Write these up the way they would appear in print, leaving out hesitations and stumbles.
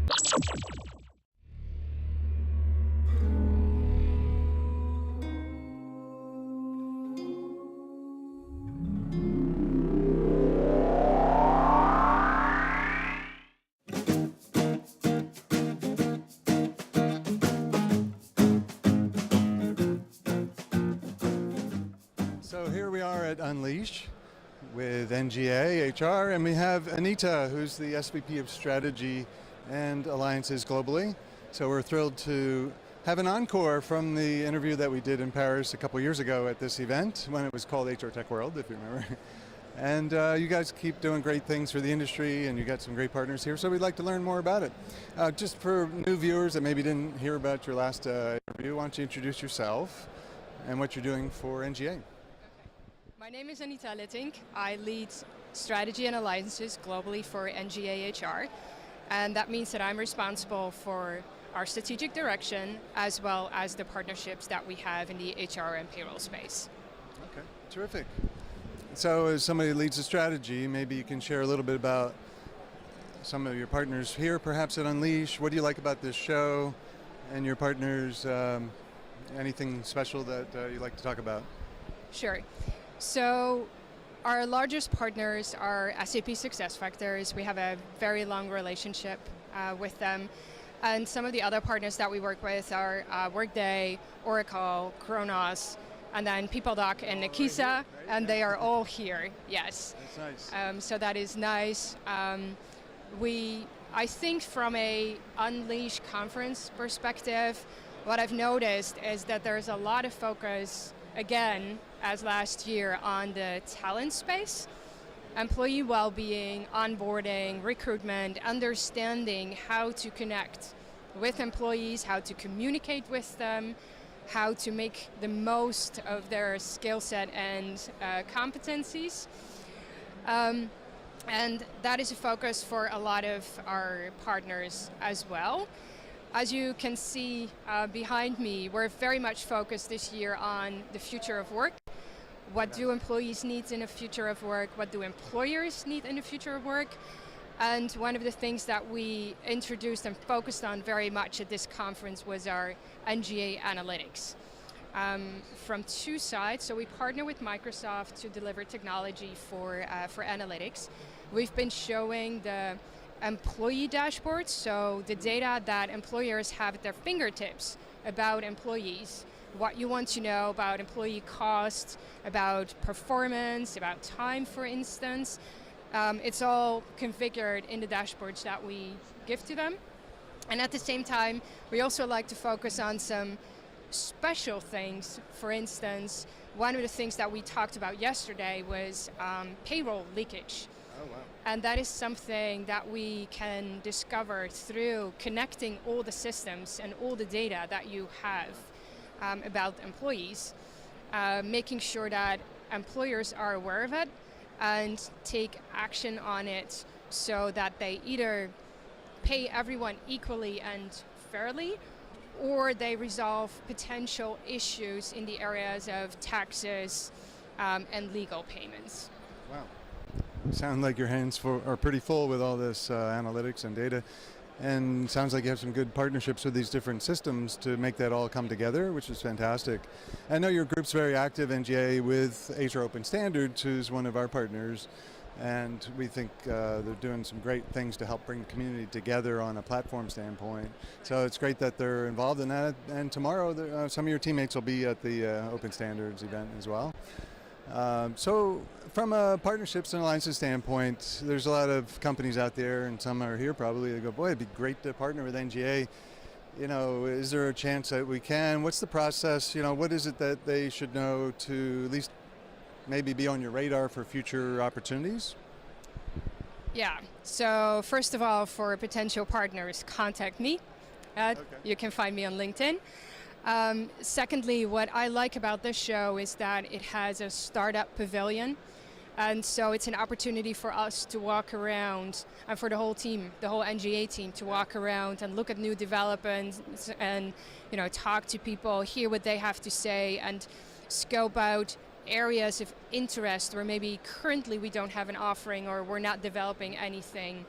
So here we are at Unleash with NGA HR, and we have Anita, who's the SVP of Strategy and Alliances globally. So we're thrilled to have an encore from the interview that we did in Paris a couple years ago at this event when it was called HR Tech World, if you remember. And you guys keep doing great things for the industry, and you got some great partners here, so we'd like to learn more about it. Just for new viewers that maybe didn't hear about your last interview, why don't you introduce yourself and what you're doing for NGA? My name is Anita Lettink. I lead Strategy and Alliances globally for NGA HR, and that means that I'm responsible for our strategic direction as well as the partnerships that we have in the HR and payroll space. Okay, terrific. So as somebody who leads the strategy, maybe you can share a little bit about some of your partners here, perhaps at Unleash. What do you like about this show and your partners? Anything special that you'd like to talk about? Sure. So our largest partners are SAP SuccessFactors. We have a very long relationship with them. And some of the other partners that we work with are Workday, Oracle, Kronos, and then PeopleDoc and Nikisa, right? And they are all here, yes. That's nice. So that is nice. I think from a Unleash conference perspective, what I've noticed is that there's a lot of focus, again, as last year, on the talent space, employee well-being, onboarding, recruitment, understanding how to connect with employees, how to communicate with them, how to make the most of their skill set and competencies. And that is a focus for a lot of our partners as well. As you can see behind me, we're very much focused this year on the future of work. What do employees need in the future of work? What do employers need in the future of work? And one of the things that we introduced and focused on very much at this conference was our NGA Analytics. From two sides, so we partner with Microsoft to deliver technology for analytics. We've been showing the employee dashboards, so the data that employers have at their fingertips about employees, what you want to know about employee costs, about performance, about time, for instance. It's all configured in the dashboards that we give to them. And at the same time, we also like to focus on some special things. For instance, one of the things that we talked about yesterday was payroll leakage. Oh, wow. And that is something that we can discover through connecting all the systems and all the data that you have about employees, making sure that employers are aware of it and take action on it so that they either pay everyone equally and fairly, or they resolve potential issues in the areas of taxes and legal payments. Wow. Sound like your hands are pretty full with all this analytics and data, and sounds like you have some good partnerships with these different systems to make that all come together, which is fantastic. I know your group's very active, NGA, with HR Open Standards, who's one of our partners, and we think they're doing some great things to help bring the community together on a platform standpoint. So it's great that they're involved in that, and tomorrow some of your teammates will be at the Open Standards event as well. So from a partnerships and alliances standpoint, there's a lot of companies out there, and some are here probably, they go, boy, it'd be great to partner with NGA. You know, is there a chance that we can? What's the process? You know, what is it that they should know to at least maybe be on your radar for future opportunities? Yeah, so first of all, for potential partners, contact me. Okay. You can find me on LinkedIn. Secondly, what I like about this show is that it has a startup pavilion, and so it's an opportunity for us to walk around, and for the whole team, the whole NGA team, to walk around and look at new developments and, you know, talk to people, hear what they have to say, and scope out areas of interest where maybe currently we don't have an offering or we're not developing anything.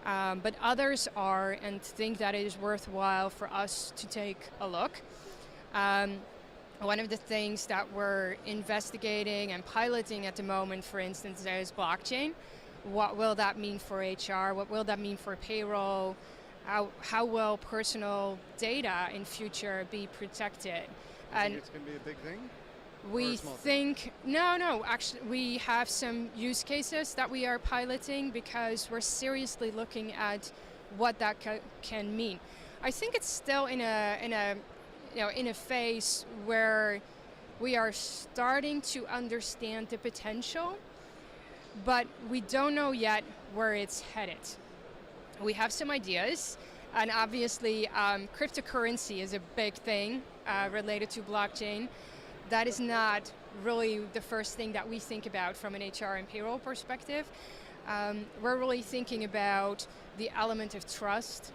but others are and think that it is worthwhile for us to take a look. One of the things that we're investigating and piloting at the moment, for instance, is blockchain. What will that mean for HR? What will that mean for payroll? How will personal data in future be protected? And it's going to be a big thing? We think, no, actually we have some use cases that we are piloting because we're seriously looking at what that can mean. I think it's still in a phase where we are starting to understand the potential, but we don't know yet where it's headed. We have some ideas, and obviously cryptocurrency is a big thing related to blockchain. That is not really the first thing that we think about from an HR and payroll perspective. We're really thinking about the element of trust,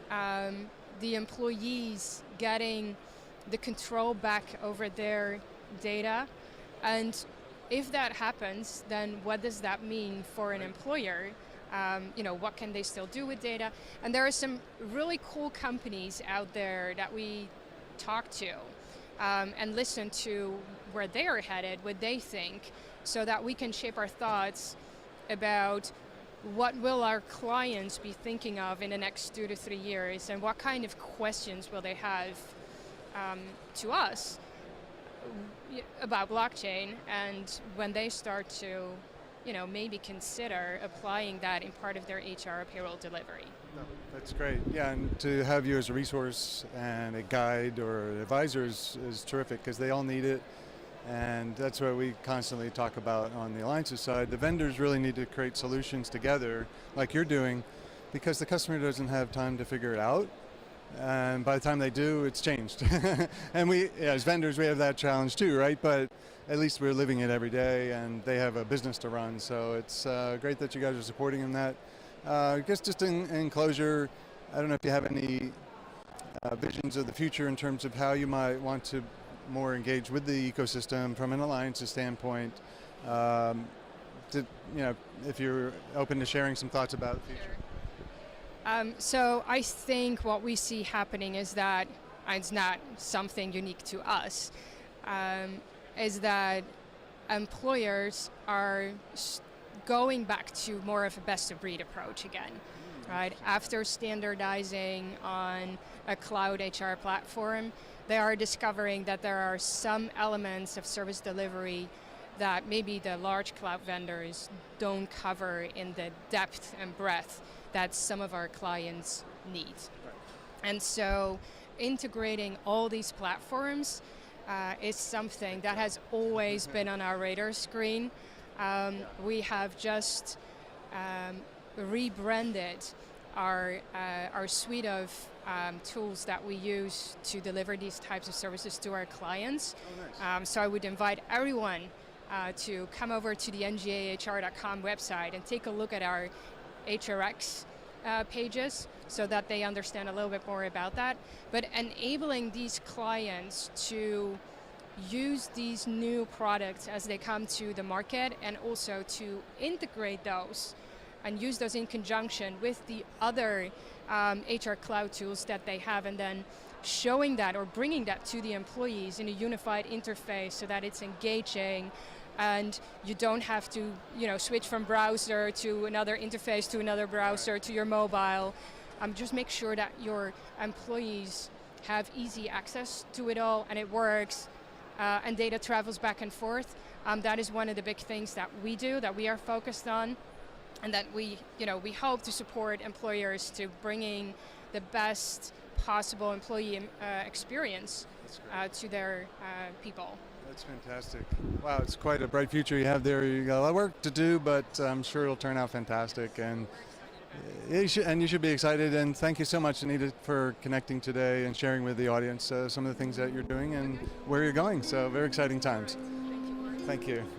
the employees getting the control back over their data, and if that happens, then what does that mean for an employer? What can they still do with data? And there are some really cool companies out there that we talk to and listen to where they are headed, what they think, so that we can shape our thoughts about what will our clients be thinking of in the next 2 to 3 years, and what kind of questions will they have to us about blockchain, and when they start to maybe consider applying that in part of their HR payroll delivery. No, that's great. Yeah, and to have you as a resource and a guide or an advisor is terrific, because they all need it. And that's what we constantly talk about on the alliances side. The vendors really need to create solutions together, like you're doing, because the customer doesn't have time to figure it out. And by the time they do, it's changed. And we, as vendors, we have that challenge too, right? But at least we're living it every day, and they have a business to run. So it's great that you guys are supporting in that. I guess just in closure, I don't know if you have any visions of the future in terms of how you might want to more engage with the ecosystem from an alliances standpoint. If you're open to sharing some thoughts about the future. So I think what we see happening is that, and it's not something unique to us, is that employers are going back to more of a best-of-breed approach again, right? After standardizing on a cloud HR platform, they are discovering that there are some elements of service delivery that maybe the large cloud vendors don't cover in the depth and breadth that some of our clients need. Right. And so integrating all these platforms is something that has always been on our radar screen. We have just rebranded our suite of tools that we use to deliver these types of services to our clients. Oh, nice. So I would invite everyone to come over to the ngahr.com website and take a look at our HRX pages so that they understand a little bit more about that. But enabling these clients to use these new products as they come to the market, and also to integrate those and use those in conjunction with the other HR cloud tools that they have, and then showing that or bringing that to the employees in a unified interface so that it's engaging, and you don't have to switch from browser to another interface to another browser to your mobile. Just make sure that your employees have easy access to it all, and it works, and data travels back and forth. That is one of the big things that we do, that we are focused on, and that we hope to support employers to bringing the best possible employee experience to their people. That's fantastic. Wow, it's quite a bright future you have there. You got a lot of work to do, but I'm sure it'll turn out fantastic. And you should be excited. And thank you so much, Anita, for connecting today and sharing with the audience some of the things that you're doing and where you're going. So very exciting times. Thank you. Thank you.